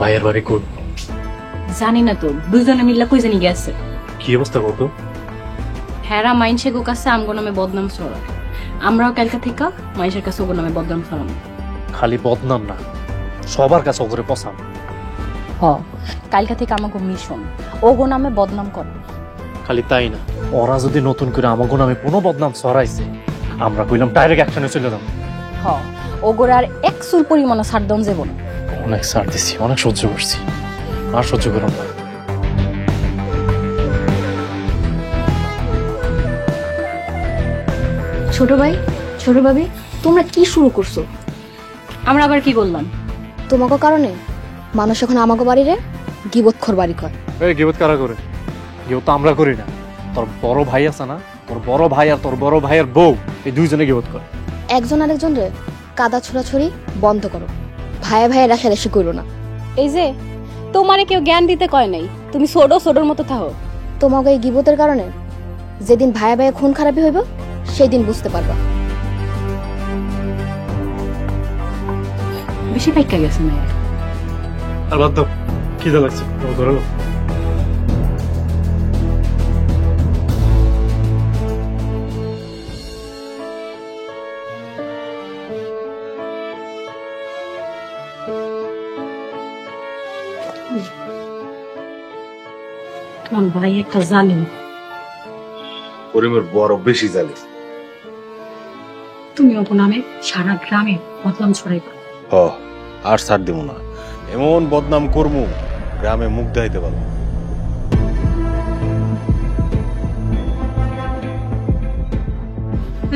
ভাইয়ের বাড়ি কই? জানি না তো, দুজনে মিল্লা কই জানি গেছে। কি অবস্থা কত? হেরা মাইনসে গো কাছে আমগো নামে বদনাম ছড়ায়, আমরাও কালকা থেকে মাইনসের কাছে ওগো নামে বদনাম ছড়াবো। খালি বদনাম না, সবার কাছে ওগরে পছাম। হ, কালকা থেকে আমাকে মিশন ওগো নামে বদনাম করে। খালি তাই না, ওরা যদি নতুন করে আমাগো নামে কোনো বদনাম ছড়াইছে, আমরা কইলাম ডাইরেক্ট অ্যাকশনে চলে যাব। হ, ওগোর আর এক চুল পরিমাণে ছাড় দন যাব না। অনেক ছাড় দিছি, অনেক সহ্য করছি, আর সহ্য করব না। ছোট ভাই, ছোট ভাবি, তোমরা কি শুরু করছো? আমরা আবার কি বললাম? তোমাকে কারণে মানুষ এখন আমাকে বাড়িরে গিবতখোর বাড়ি কয়। এই গিবত কারা করে? গিবত তো আমরা করি না, তোর বড় ভাই আছে না, তোর বড় ভাই আর তোর বড় ভাইয়ের বউ, এই দুইজনে গিবত করে। একজন আরেকজন রে কাদা ছোড়াছড়ি বন্ধ করো, ভাইয়ে ভাইয়ে রেখারেখি করো না। এই যে তোমারে কেউ জ্ঞান দিতে কয় নাই, তুমি ছোটর মতো থাকো। তোমাকে এই গিবতের কারণে যেদিন ভাইয়ে ভাইয়ে খুন খারাপি হইব সেই দিন বুঝতে পারবা। বেশি পাইকা গেছে না আর বাদ দাও, খিদে লাগছে, ধরো। তোমার ভাই একটা জালিম। করিমের বড় বেশি জালি। তুমি ওপর নামে সারা গ্রামে বদনাম ছড়াইবা। হ, আর ছাড় দিব না, এমন বদনাম করমু গ্রামে মুখ দেখাইতে পারবো।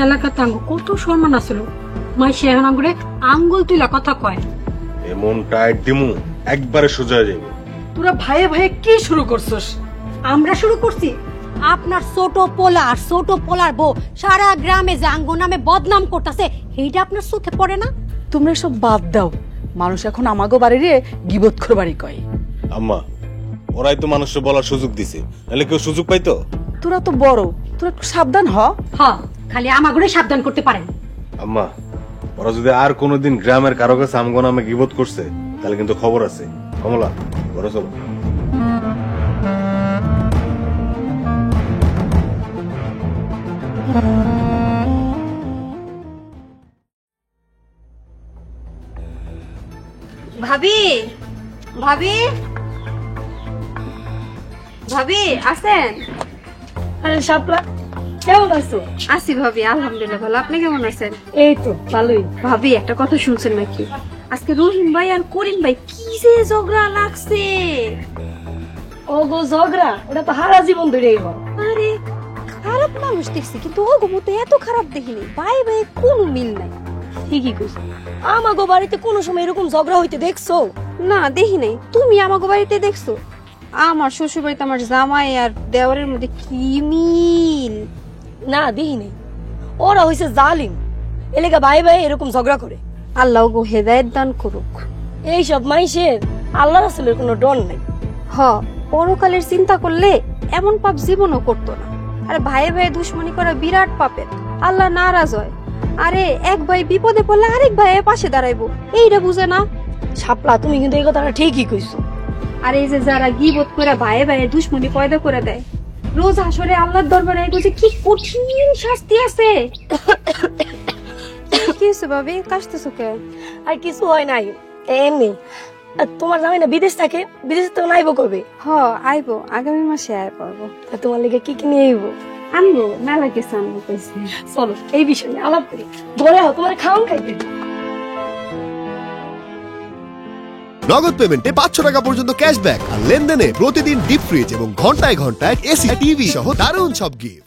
এলাকাতে কত সম্মান আছিল, মাই সে এখন আঙ্গুরে আঙ্গুল তুইলা কথা কয়। এমন টাইট দিমু একবারে সোজা হয়ে যাবে। তোরা ভাইয়ে ভাইয়ে কি শুরু করছস? আমরা শুরু করছি? আপনার ছোট পোলা আর ছোট পোলার বউ সারা গ্রামে যে আঙ্গু নামে বদনাম করতেছে, এইটা আপনার চোখে পড়ে না? তোমরা সব বাদ দাও, মানুষ এখন আমাগো বাড়িরে গিবতখোর বাড়ি কয়। আম্মা, ওরাই তো মানুষকে বলার সুযোগ দিছে, নাহলে কেউ সুযোগ পাইতো? তোরা তো বড়, তোরা একটু সাবধান হ। হ্যাঁ, খালি আমাগুলোই সাবধান করতে পারেন। আম্মা, ওরা যদি আর কোনোদিন গ্রামের কারো কাছে আমগো নামে গিবত করছে, তাহলে কিন্তু খবর আছে। কমলা, ঘরে চলো। ভাবি, ভাবি, ভাবি আছেন? আরে শাপলা, কেমন আছো? আছি ভাবি, আলহামদুলিল্লাহ ভালো। আপনি কেমন আছেন? এই তো ভালোই। ভাবি, একটা কথা শুনছেন নাকি? আজকে রহিম ভাই আর করিম ভাই কি যে ঝগড়া লাগছে। ও গো ঝগড়া, ওটা তো হারা জীবন ধরেই হয়। আরে খারাপ মানুষ দেখছি, কিন্তু ও গো মতো এত খারাপ দেখিনি। ভাই ভাই কোনো মিল নাই। ঠিকই কইছো, আমাগো বাড়িতে কোনো সময় এরকম ঝগড়া হইতে দেখছো? না, দেখি নাই। তুমি আমাকে বাড়িতে দেখছো? আমার শ্বশুর বাড়িতে আমার জামাই আর দেওয়ারের মধ্যে কি মিল! না, দেখি নাই। ওরা হইছে জালিম, এলাকা ভাই ভাই এরকম ঝগড়া করে। আল্লাহ গো হেদায়েত দান করুক। এইসব মানুষের আল্লাহ রাসূলের কোনো ডর নাই। হ, পরকালের চিন্তা করলে এমন পাপ জীবনও করতো না। আরে ভাইয়ে ভাইয়ে দুশ্মনী করা বিরাট পাপের, আল্লাহ নারাজ হয়। আরে এক ভাই বিপদে পড়লে আরেক ভাইয়ের পাশে দাঁড়াইবো, এইটা বুঝে না। শাপলা, তুমি কিন্তু এই কথাটা ঠিকই কইছো। আর এই যে যারা গীবত করে ভাইয়ে ভাইয়ে দুশ্মনী পয়দা করে দেয়, রোজ হাসরে আল্লাহর দরবারে বুঝে কি কঠিন শাস্তি আছে। কি হয়েছে ভাবি, কাশতেছো কে? আর কিছু হয় নাই, এমনি। আর তোমার জামাই না বিদেশ থাকে, বিদেশে তো নাইবো কবে? হ, আইবো, আগামী মাসে আয় পারবো। আর তোমার লেগে কি কি নিয়ে আইবো? আনবো, মেলা কিছু আনবো কইছি। চলো এই বিষয় নিয়ে আলাপ করি। ঘরে হও, তোমার খাওয়ান খাইবে। নগদ পেমেন্টে 500 টাকা পর্যন্ত ক্যাশব্যাক আর লেনদেনে প্রতিদিন ডিপ ফ্রিজ এবং ঘন্টায় ঘন্টায় এসি টিভি সহ দারুণ সব গিফট।